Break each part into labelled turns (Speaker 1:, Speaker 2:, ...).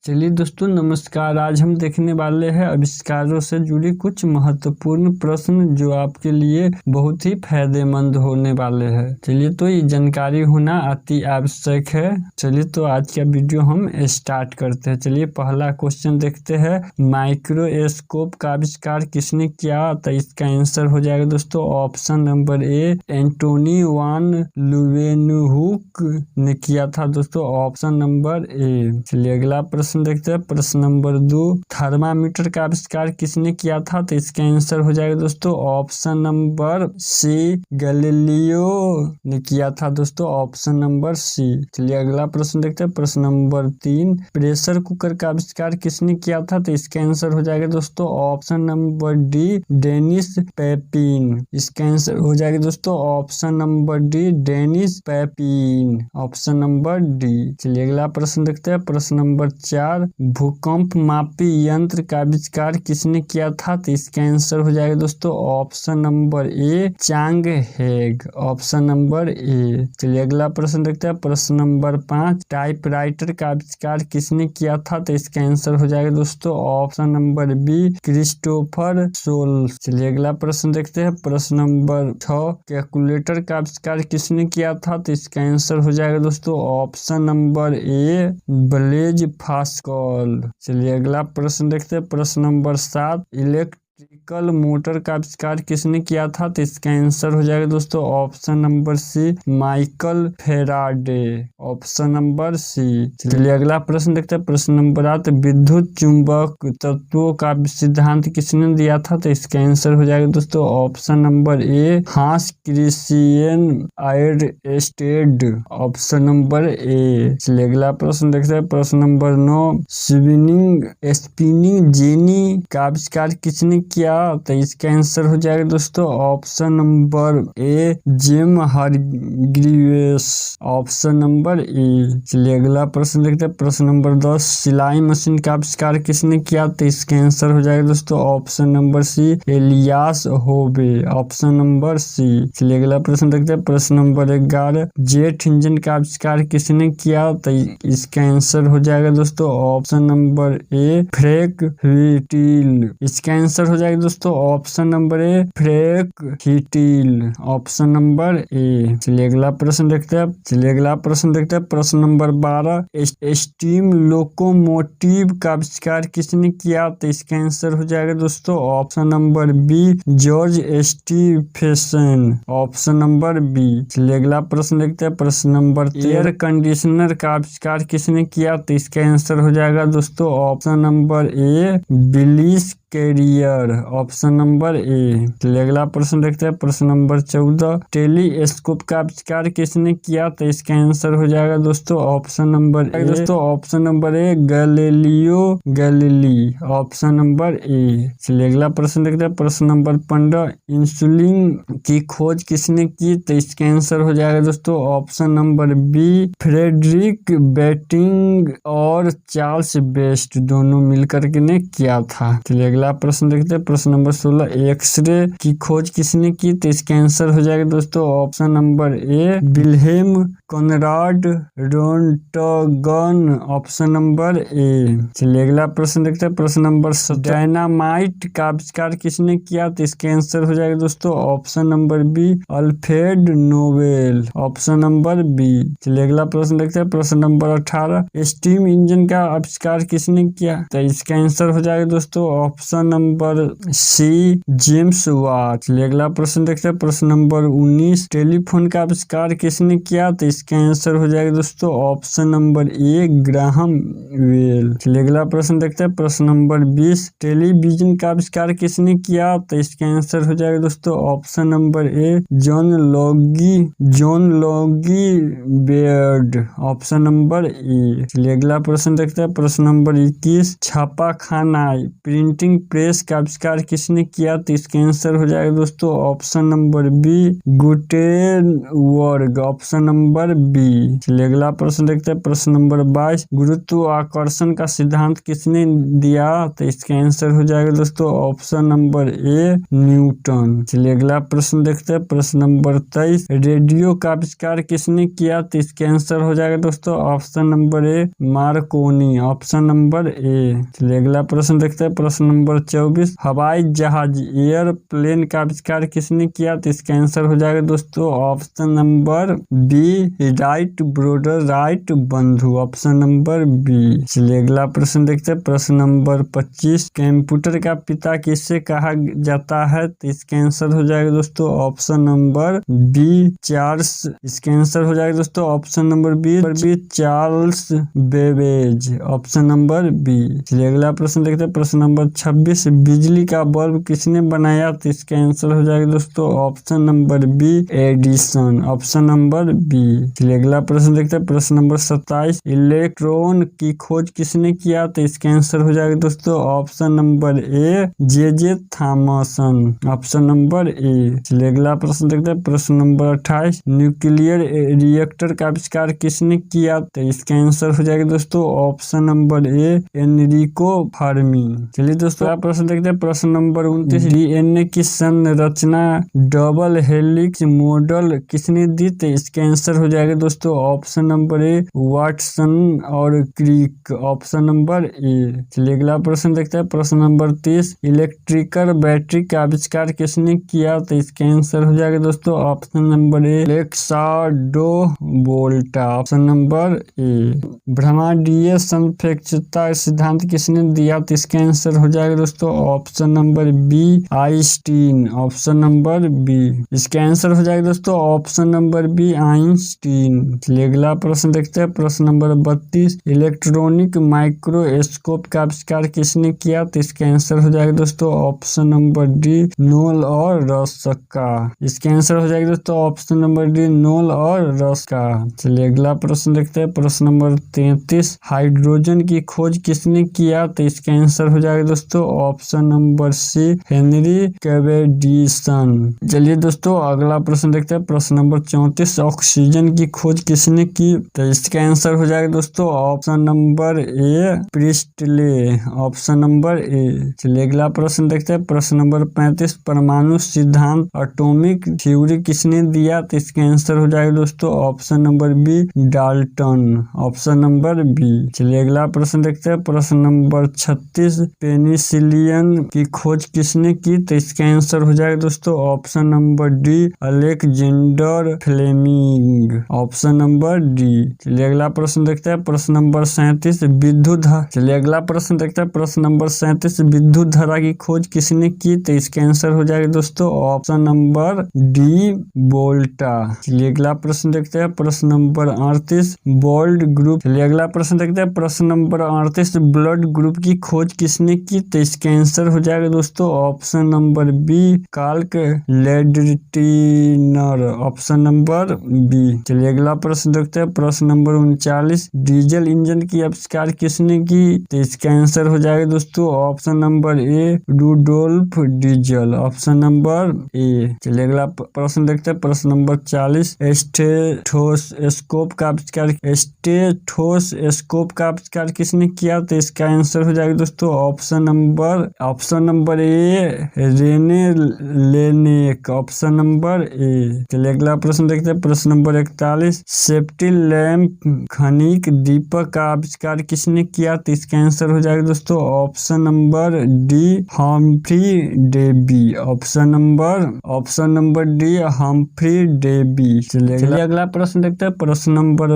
Speaker 1: चलिए दोस्तों नमस्कार। आज हम देखने वाले हैं आविष्कारों से जुड़ी कुछ महत्वपूर्ण प्रश्न जो आपके लिए बहुत ही फायदेमंद होने वाले हैं। चलिए तो ये जानकारी होना अति आवश्यक है। चलिए तो आज का वीडियो हम स्टार्ट करते हैं। चलिए पहला क्वेश्चन देखते हैं, माइक्रोस्कोप का आविष्कार किसने किया? तो इसका आंसर हो जाएगा दोस्तों ऑप्शन नंबर ए, एंटोनी वान ल्यूवेनहुक ने किया था दोस्तों, ऑप्शन नंबर ए। चलिए अगला प्रश्न देखते हैं, प्रश्न नंबर 2, थर्मामीटर का आविष्कार किसने किया था? तो इसका आंसर हो जाएगा दोस्तों ऑप्शन नंबर सी, गैलीलियो ने किया था दोस्तों, ऑप्शन नंबर सी। चलिए अगला प्रश्न देखते हैं, प्रश्न नंबर 3, प्रेशर कुकर का आविष्कार किसने किया था? तो इसका आंसर हो जाएगा दोस्तों option number D, Denis Papin. इसका आंसर हो जाएगा दोस्तों option number D, Denis Papin, option number D. चलिए अगला प्रश्न देखते हैं, प्रश्न नंबर 4, भूकंप मापी यंत्र का आविष्कार किसने किया था? तो इसका आंसर हो जाएगा दोस्तों option number A, Chang Hague, option number A. चलिए अगला प्रश्न देखते हैं, प्रश्न नंबर 5, टाइपराइटर का आविष्कार किसने किया था? तो इसका आंसर हो जाएगा दोस्तों option number B, Christopher Sholes. चलिए अगला प्रश्न देखते हैं, प्रश्न नंबर 6, कैलकुलेटर का आविष्कार किसने किया था? तो इसका आंसर हो जाएगा दोस्तों ऑप्शन नंबर ए, ब्लेज पास्कल। चलिए अगला प्रश्न देखते हैं, प्रश्न नंबर 7, इलेक्ट्रिकल मोटर का आविष्कार किसने किया था? तो इसका आंसर हो जाएगा दोस्तों option number C, Michael Faraday, option number C. चलिए अगला प्रश्न देखते हैं, प्रश्न नंबर 8, विद्युत चुंबक तत्वों का सिद्धांत किसने दिया था? तो इसका आंसर हो जाएगा दोस्तों option number A, Hans Christian Oersted, option number A. चलिए अगला प्रश्न देखते हैं, प्रश्न नंबर 9, स्पिनिंग जेनी का आविष्कार किसने किया? तो इसका आंसर हो जाएगा दोस्तों option number A, James Hargreaves, option number A. चलिए अगला प्रश्न देखते हैं, प्रश्न नंबर 10, सिलाई मशीन का आविष्कार किसने किया? तो इसका आंसर हो जाएगा दोस्तों ऑप्शन नंबर सी, एलियास होबे, ऑप्शन नंबर सी। चलिए अगला प्रश्न देखते हैं, प्रश्न नंबर 11, जेट इंजन का आविष्कार किसने किया? तो इसका आंसर हो जाएगा दोस्तों option number A, Frank Whittle. इसका आंसर हो जाएगा दोस्तों option number A, Frank Whittle, option number A. चलिए अगला प्रश्न देखते हैं, प्रश्न नंबर 12, स्टीम लोकोमोटिव का आविष्कार किसने किया? तो इसका आंसर हो जाएगा दोस्तों option number B, George Stephenson, option number B. चलिए अगला प्रश्न देखते हैं, प्रश्न नंबर 13, एयर कंडीशनर का आविष्कार किसने किया? तो इसका आंसर हो जाएगा दोस्तों option number A, Willis Carrier, option number A. चलिए अगला प्रश्न देखते हैं, प्रश्न नंबर 14, टेलीस्कोप का आविष्कार किसने किया? तो इसका आंसर हो जाएगा दोस्तों option number A, Galileo Galilei, option number A. चलिए अगला प्रश्न देखते हैं, प्रश्न नंबर 15, इंसुलिन की खोज किसने की? तो इसका आंसर हो जाएगा दोस्तों option number B, Frederick Banting और चार्ल्स बेस्ट, दोनों मिलकर के ने किया था। चलिए अगला प्रश्न देखते हैं, प्रश्न नंबर 16, एक्सरे की खोज किसने की? तो इसका आंसर हो जाएगा दोस्तों option number A, Wilhelm Conrad Roentgen, option number A. चलिए अगला प्रश्न देखते हैं, प्रश्न नंबर 17, डायनामाइट का आविष्कार किसने किया? तो इसका आंसर हो जाएगा दोस्तों option number B, Alfred Nobel, option number B. चलिए अगला प्रश्न देखते हैं, प्रश्न नंबर 18, स्टीम इंजन का आविष्कार किसने किया? तो इसका आंसर हो जाएगा दोस्तों option number C, James Watt. चलिए अगला प्रश्न देखते हैं, प्रश्न नंबर 19, टेलीफोन का आविष्कार किसने किया? तो इसका आंसर हो जाएगा दोस्तों option number A, Graham Bell. चलिए अगला प्रश्न देखते हैं, प्रश्न नंबर 20, टेलीविजन का आविष्कार किसने किया? तो इसका आंसर हो जाएगा दोस्तों option number A, John Loggy Baird, option number A. चलिए अगला प्रश्न देखते हैं, प्रश्न नंबर 21, छापाखाना प्रिंटिंग प्रेस का आविष्कार किसने किया? तो इसका आंसर हो जाएगा दोस्तों option number B, Gutenberg. Option number B. चलिए अगला प्रश्न देखते हैं, प्रश्न नंबर 22। गुरुत्वाकर्षण का सिद्धांत किसने दिया? तो इसका आंसर हो जाएगा दोस्तों ऑप्शन नंबर ए, न्यूटन। चलिए अगला प्रश्न देखते हैं, प्रश्न नंबर 23। रेडियो का आविष्कार किसने किया? तो इसका आंसर हो जाएगा दोस्तों option number A, Markovnikov. Option number A. चलिए अगला प्रश्न देखते हैं, प्रश्न नंबर 24। हवाई जहाज एयरप्लेन का आविष्कार किसने किया? तो इसका आंसर हो जाएगा दोस्तों option number B, Wright brother, Wright बंधु। Option number B. चलिए अगला प्रश्न देखते हैं, प्रश्न नंबर 25। कंप्यूटर का पिता किसे कहा जाता है? तो इसका आंसर हो जाएगा दोस्तों ऑप्शन नंबर बी, चार्ल्स। इसका आंसर हो जाएगा दोस्तों option number B, Charles Babbage. Option number B. चलिए अगला प्रश्न देखते हैं, प्रश्न नंबर 26। बिजली का बल्ब किसने बनाया? तो इसका आंसर हो जाएगा दोस्तों option number B, Edison. Option number B. चलिए अगला प्रश्न देखते हैं, प्रश्न नंबर 27। इलेक्ट्रॉन की खोज किसने किया? तो इसका आंसर हो जाएगा दोस्तों option number A, J Thomson. Option number A. चलिए अगला प्रश्न देखते हैं, प्रश्न नंबर 28। न्यूक्लियर रिएक्टर का आविष्कार किसने किया? तो इसका आंसर हो जाएगा दोस्तों ऑप्शन नंबर ए, एनरिको फर्मी। चलिए दोस्तों प्रश्न देखते हैं, प्रश्न नंबर 29। डीएनए की संरचना डबल हेलिक्स मॉडल किसने दी? तो इसका आंसर हो जाएगा दोस्तों ऑप्शन नंबर ए, वाटसन और क्रिक। Option number A. चलिए अगला प्रश्न देखते हैं, प्रश्न नंबर 30। इलेक्ट्रिकल बैटरी का आविष्कार किसने किया? तो इसका आंसर हो जाएगा दोस्तों option number A, Alessandro Volta. Option number A. ब्रह्मांडीय समकक्षता सिद्धांत किसने दिया? तो इसका आंसर हो जाएगा दोस्तों option number B, Einstein. Option number B. इसका आंसर हो जाएगा दोस्तों ऑप्शन नंबर बी, आइंस्टीन। चलिए अगला प्रश्न देखते हैं, प्रश्न नंबर 32। इलेक्ट्रॉनिक माइक्रोस्कोप का आविष्कार किसने किया? तो इसका आंसर हो जाएगा दोस्तों ऑप्शन नंबर डी, नोल और रस्का। इसका आंसर हो जाएगा दोस्तों ऑप्शन नंबर डी, नोल और रस्का। चलिए अगला प्रश्न देखते हैं, प्रश्न नंबर 33। हाइड्रोजन की खोज किसने किया? तो इसका आंसर हो जाएगा दोस्तों ऑप्शन नंबर सी, हेनरी कैवेंडिशन। चलिए दोस्तों अगला प्रश्न देखते हैं, प्रश्न नंबर 34। ऑक्सीजन की खोज किसने की? तो इसका आंसर हो जाएगा दोस्तों option number A, Presley. Option number A. चलिए अगला प्रश्न देखते हैं, प्रश्न नंबर 35। परमाणु सिद्धांत एटॉमिक थ्योरी किसने दिया? तो इसका आंसर हो जाएगा दोस्तों option number B, Dalton. Option number B. चलिए अगला प्रश्न देखते हैं, प्रश्न नंबर 36। पेनिसिलिन की खोज किसने की? तो इसका आंसर हो जाएगा दोस्तों option number D, Alexander Fleming. Option number D. चलिए अगला प्रश्न देखते हैं, प्रश्न नंबर 37। विद्युत चलिए अगला प्रश्न देखते हैं, प्रश्न नंबर 37। विद्युत धारा की खोज किसने की? तो इसका आंसर हो जाएगा दोस्तों ऑप्शन नंबर डी, वोल्टा। चलिए अगला प्रश्न देखते हैं, प्रश्न नंबर 38। Blood group. चलिए अगला प्रश्न देखते हैं, प्रश्न नंबर 38। ब्लड ग्रुप की खोज किसने की? तो इसका आंसर हो जाएगा दोस्तों option number B, Karl Landsteiner. Option number B. चलिए अगला प्रश्न देखते हैं, प्रश्न नंबर 39। डीजल इंजन की आविष्कार किसने की? तो इसका आंसर हो जाएगा दोस्तों option number A, Rudolf Diesel. Option number A. चलिए अगला प्रश्न देखते हैं, प्रश्न नंबर 40। स्टेथोस्कोप का आविष्कार किसने किया? तो इसका आंसर हो जाएगा दोस्तों option number A, Rene Laennec. Option number A. चलिए अगला प्रश्न देखते हैं, प्रश्न नंबर 41। सेफ्टी लैंप खनिक दीपक का आविष्कार किसने किया? तो इसका आंसर हो जाएगा दोस्तों option number D, Humphry Davy. Option number D, Humphry Davy. चलिए अगला प्रश्न देखते हैं, प्रश्न नंबर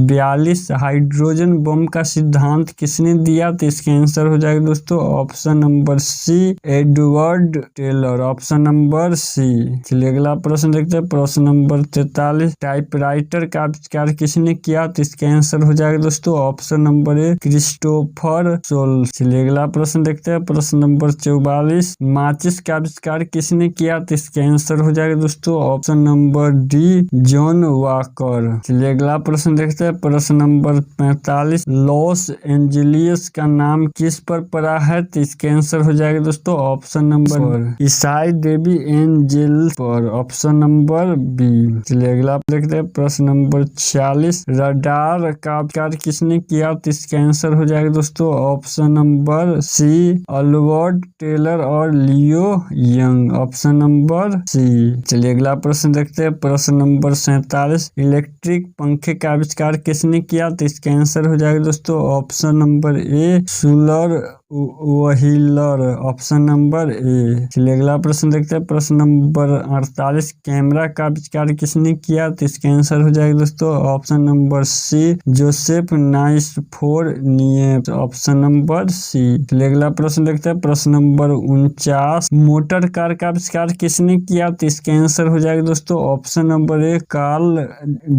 Speaker 1: 42। हाइड्रोजन बम का सिद्धांत किसने दिया? तो इसका आंसर हो जाएगा दोस्तों option number C, Edward Teller. Option number C. चलिए अगला प्रश्न देखते हैं, प्रश्न नंबर 43। टाइपराइटर का आविष्कार किसने किया? तो इसका आंसर हो जाएगा दोस्तों option number A, Christopher Sholes. चलिए अगला प्रश्न देखते हैं, प्रश्न नंबर 44। माचिस का आविष्कार किसने किया? तो इसका आंसर हो जाएगा दोस्तों option number D, John walker. चलिए अगला प्रश्न देखते हैं, प्रश्न नंबर 45। लॉस एंजलिस का नाम किस पर पड़ा है? तो इसका आंसर हो जाएगा दोस्तों ऑप्शन नंबर ईसाई देवी एंजेल पर, ऑप्शन नंबर बी। चलिए अगला देखते हैं प्रश्न नंबर 46, रडार का आविष्कार किसने किया? तो इसका आंसर हो जाएगा दोस्तों option number C, Albert Taylor और Leo Young, option number C. चलिए अगला प्रश्न देखते हैं प्रश्न नंबर 47, इलेक्ट्रिक पंखे का आविष्कार किसने किया? तो इसका आंसर हो जाएगा दोस्तों option number A, Schuyler Wheeler, option number A. चलिए अगला प्रश्न देखते हैं प्रश्न नंबर 48, कैमरा का आविष्कार किसने किया? तो इसका आंसर हो जाएगा दोस्तों option number C, Joseph Nicephore, option number C. चलिए अगला प्रश्न देखते हैं प्रश्न नंबर 49, मोटर कार का आविष्कार किसने किया? तो इसका आंसर हो जाएगा दोस्तों option number A, Karl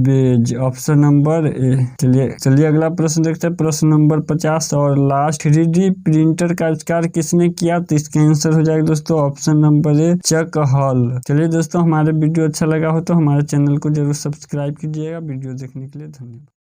Speaker 1: Benz, option number A. चलिए अगला प्रश्न देखते हैं प्रश्न नंबर 50 और लास्ट, 3D प्रिंटर का आविष्कार किसने किया? तो इसका आंसर हो जाएगा दोस्तों option number A, Chuck Hull. चलिए दोस्तों हमारे वीडियो अच्छा लगा हो तो हमारे चैनल को जरूर सब्सक्राइब कीजिएगा। वीडियो देखने के लिए धन्यवाद।